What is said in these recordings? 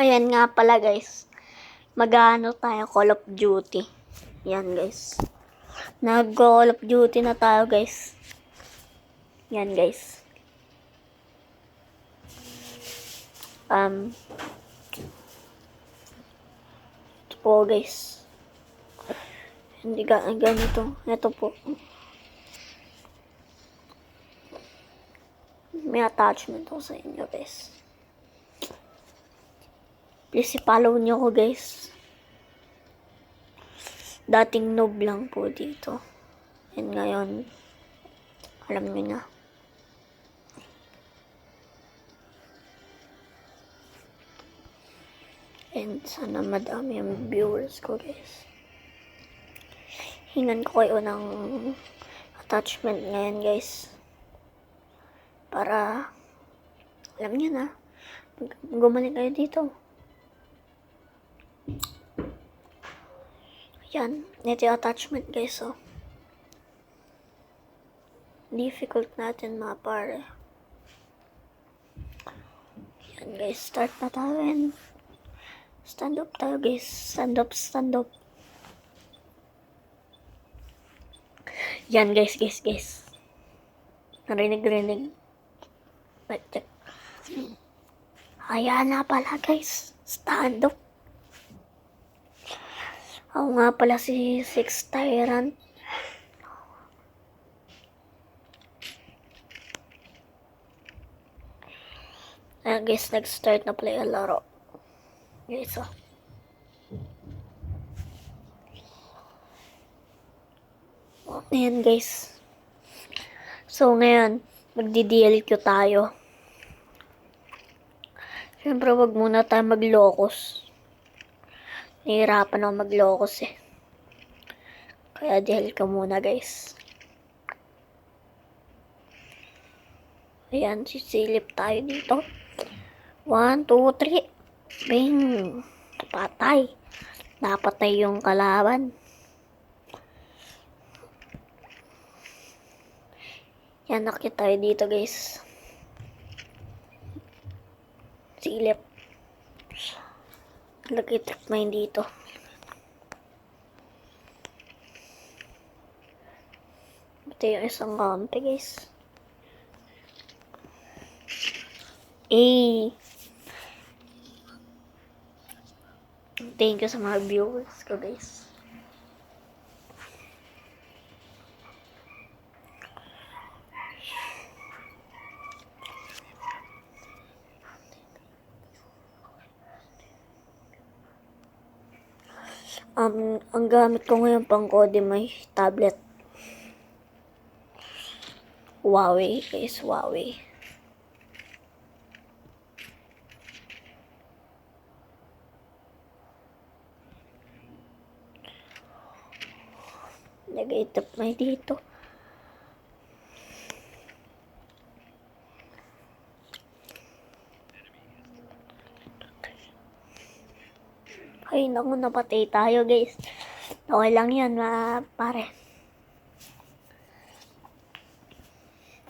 Ayan nga pala guys. Mag-ano tayo, Call of Duty. Yan guys. Nag-Call of Duty na tayo guys. Yan guys. Ito po guys. Hindi ganito. Ito po. May attachment ko sa inyo guys. Please i-follow nyo ko guys. Dating noob lang po dito. And ngayon, alam nyo na. And sana madami ang viewers ko guys. Hingan ko kayo ng attachment ngayon guys. Para, alam nyo na, gumaling kayo dito. Yan, ito yung attachment guys, oh. Difficult natin mapare. Yan guys, start na tayo and stand up tayo guys. Stand up, stand up. Yan guys. Narinig. Check. Ayan na pala guys. Stand up. Ako nga pala si Six Tyrant. Ayan guys, nag-start na play ang laro. Guys, oh. Ayan guys. So ngayon, magdi-DLQ tayo. Siyempre, wag muna tayo mag-locus. Nahihirapan ako mag-locus eh. Kaya DLQ muna guys. Ayan, sisilip tayo dito. 1, 2, 3. Bing! Patay. Napatay yung kalaban. Yan, nakita tayo dito guys. Silip. Nag-trip mine dito. Ito yung isang kampe guys. Thank you sa mga viewers ko guys. Ang gamit ko ngayon pang kode may tablet. Huawei guys, Huawei. Nag-itap may dito. Ay, naku, napatay tayo guys. Okay lang yan, pare.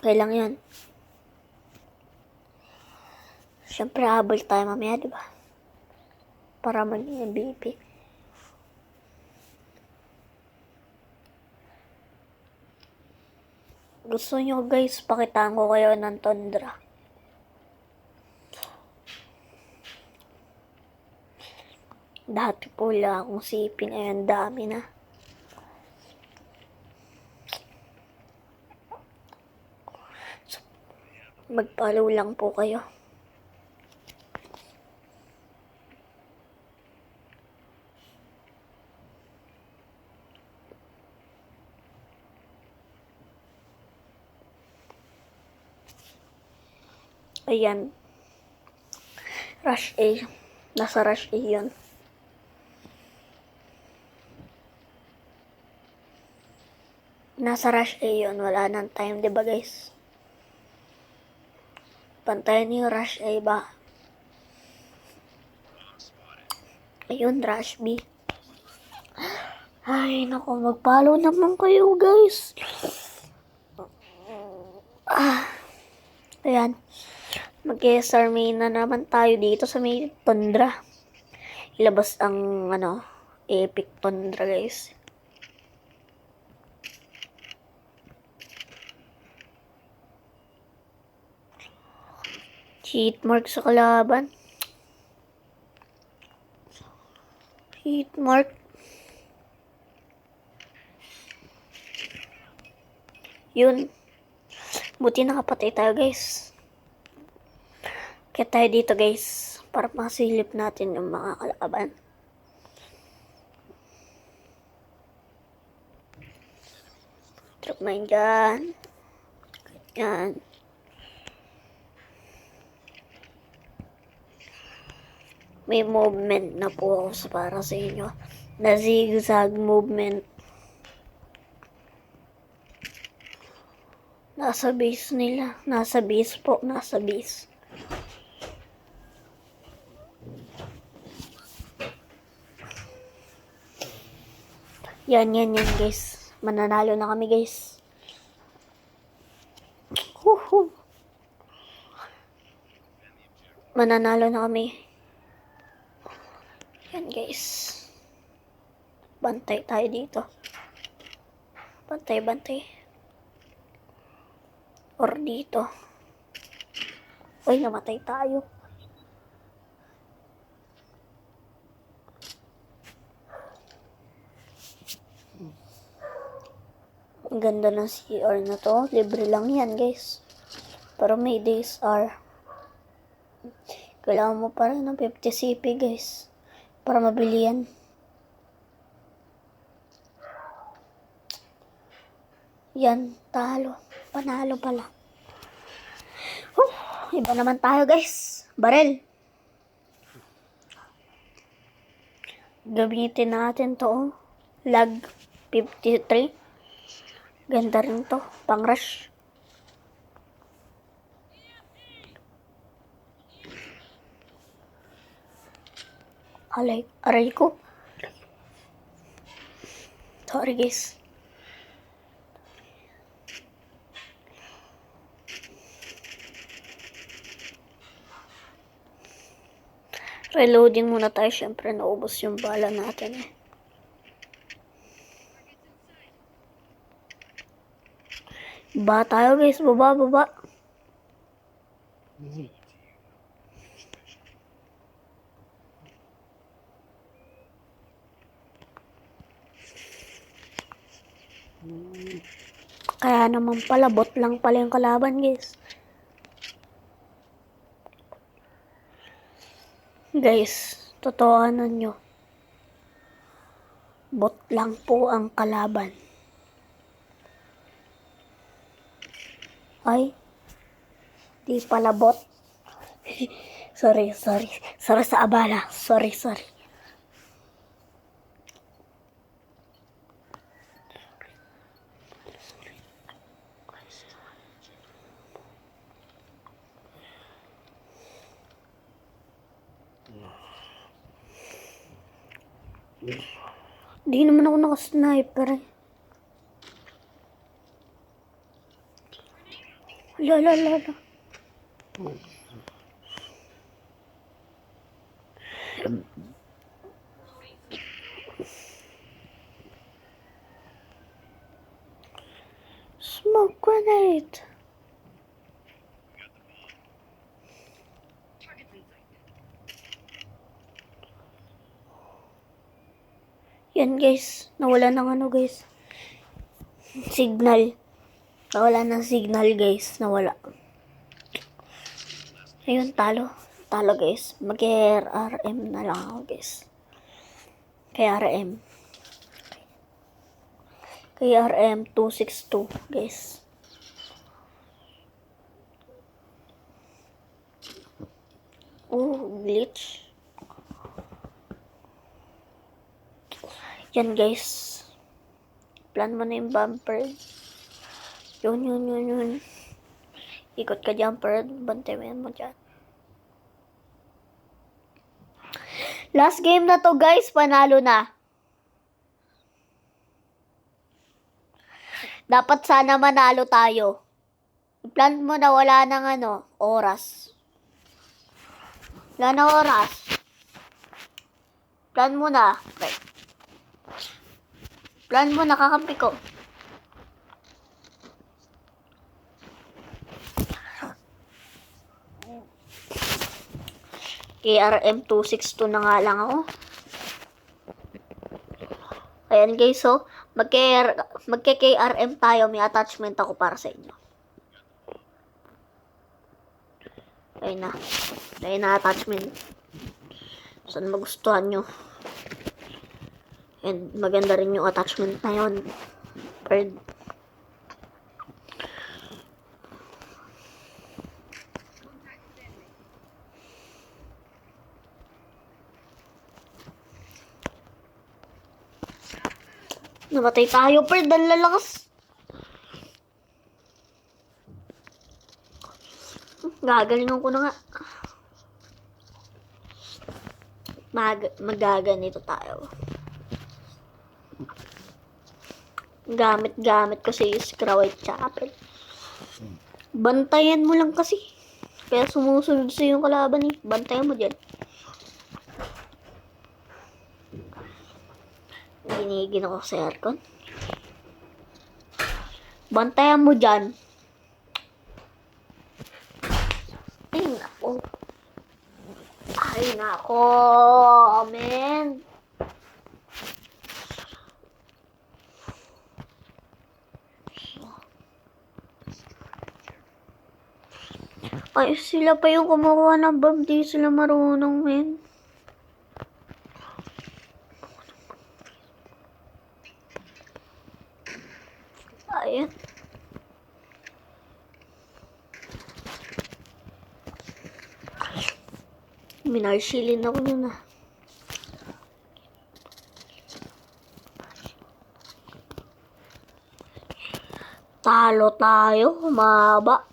Okay lang yan. Siyempre, habol tayo mamaya, diba? Para maging MVP. Gusto nyo guys, pakitaan ko kayo ng Tundra. Dati po lang akong sipin, ayun, dami na. So, mag-follow lang po kayo. Ayan. Rush A. Nasa Rush A yun. Nasa Rush A yun. Wala nang time, diba guys? Pantayan yung Rush A ba? Ayun, Rush B. Ay, naku, mag-follow naman kayo guys. Ayan. Mag-SR main na naman tayo dito sa may tundra. Ilabas ang epic tundra guys. Hit mark sa kalaban. Hit mark. Yun. Buti nakapatay tayo guys. Kaya tayo dito guys. Para masilip natin yung mga kalaban. Drop mine dyan. Yan. May movement na po ako para sa inyo. Na zigzag movement. Nasa base nila. Nasa base po. Nasa base. Yan guys. Mananalo na kami guys. Mananalo na kami. Yan guys. Bantay tayo dito. Bantay. Or dito. Uy, namatay tayo. Ang ganda ng CR na to. Libre lang yan guys. Pero may DSR. Kailangan mo pa rin ng 50 CP guys. Para mabili yan. Yan, talo. Panalo pala. Iba naman tayo guys. Barel. Gamitin natin to. Lag 53. Ganda rin to. Pang rush. Aray ko. Sorry guys. Reloading muna tayo. Syempre naubos yung bala natin eh. Baba tayo guys. Baba. Kaya naman pala, bot lang pala yung kalaban guys. Guys, totoohanan nyo. Bot lang po ang kalaban. Ay, di pala bot. Sorry. Sorry sa abala. Sorry. Di naman ako nakasniper eh. La. Smoke grenade. Yan guys, nawala ng guys. Signal. Nawala ng signal guys, nawala. Ayun, talo. Talo guys. Mag-RM na lang ako guys. Kay RM 262 guys. Glitch. Yan guys. Plan mo na yung bumper. Yun. Ikot ka jumper. Bantayan mo dyan. Last game na to guys. Panalo na. Dapat sana manalo tayo. Plan mo na wala ng oras. Gano'ng oras? Plan mo na. Okay. Plan mo na, kakampi ko. KRM 262 na nga lang ako. Ayan guys, so, magke-KRM tayo. May attachment ako para sa inyo. Ayun na. Ayun na attachment. Saan magustuhan nyo. And maganda rin yung attachment na yun. Bird. Namatay tayo, Bird. Ang lalakas. Gagalingan ko na nga. Magaganito tayo. Gamit ko si Iskra Whitechapel. Bantayan mo lang kasi. Kaya sumusunod sa yung kalaban eh. Bantayan mo dyan. Ginigin ako sa aircon. Bantayan mo dyan. Ay, nako. Ay, nako. Amen. Ay, sila pa yung kumukuha ng bomb. Di sila marunong, men. Ayan. Minarshilin ako nun ah. Talo tayo, humaba.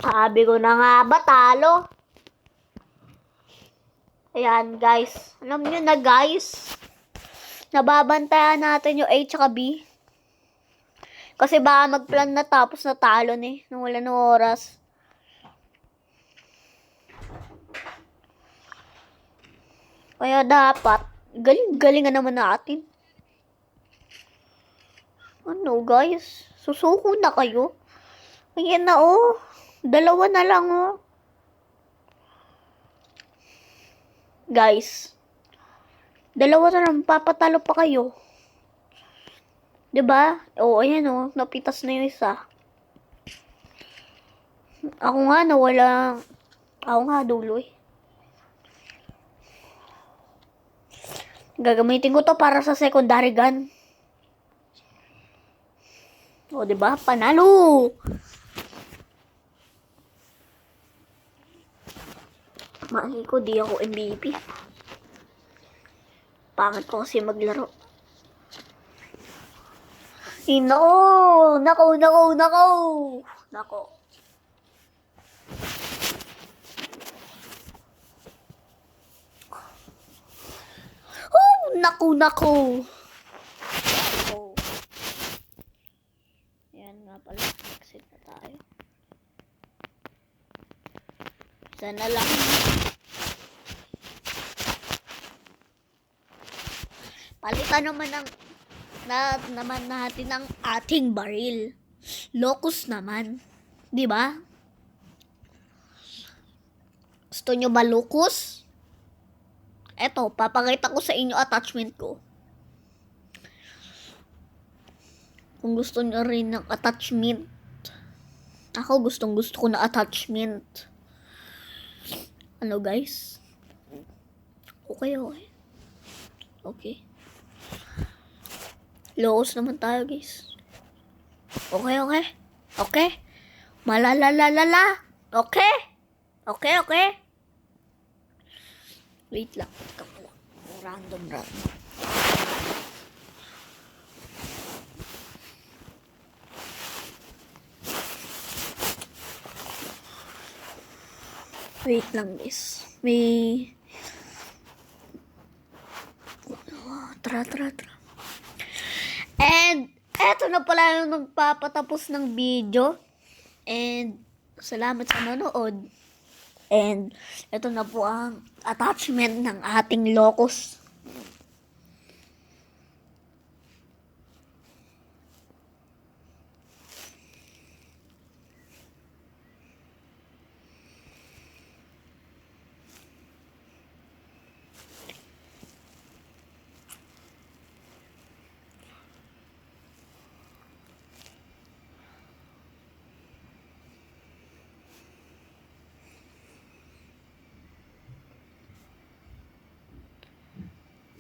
Sabi ko na nga ba, talo? Ayan, guys. Alam nyo na, guys. Nababantayan natin yung A tsaka B. Kasi baka magplan na tapos natalo eh. Nung wala ng oras. Kaya dapat, galing-galingan naman natin. Ano, guys? Susuko na kayo? Ayan na, oh. Dalawa na lang, oh. Guys. Dalawa na lang, papatalo pa kayo. Diba? Oo, ayan, oh. Napitas na yung isa. Ako nga, nawala. Ako nga, dulo, eh. Gagamitin ko to para sa secondary gun. O, diba? Panalo! Mali ko, di ako MVP. Pangit ko kasi maglaro. Nako! Oh, nako. Yan nga pala. Exit na tayo. Sana lang. Palitan naman natin ang ating baril. Locus naman. Di ba? Gusto nyo ba locus? Eto, papakita ko sa inyo attachment ko. Kung gusto nyo rin ng attachment. Ako gusto ko na attachment. Ano guys? Okay. Locus naman tayo guys. Okay. Malalalala. Okay. Wait lang. Random. Wait lang guys. Tara. And eto na pala yung nagpapatapos ng video. And salamat sa manood. And ito na po ang attachment ng ating locus.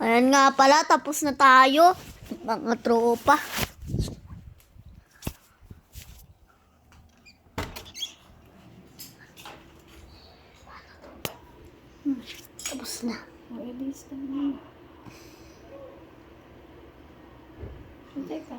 Ayan nga pala, tapos na tayo, mga tropa. Tapos na. Release ka na. Teka.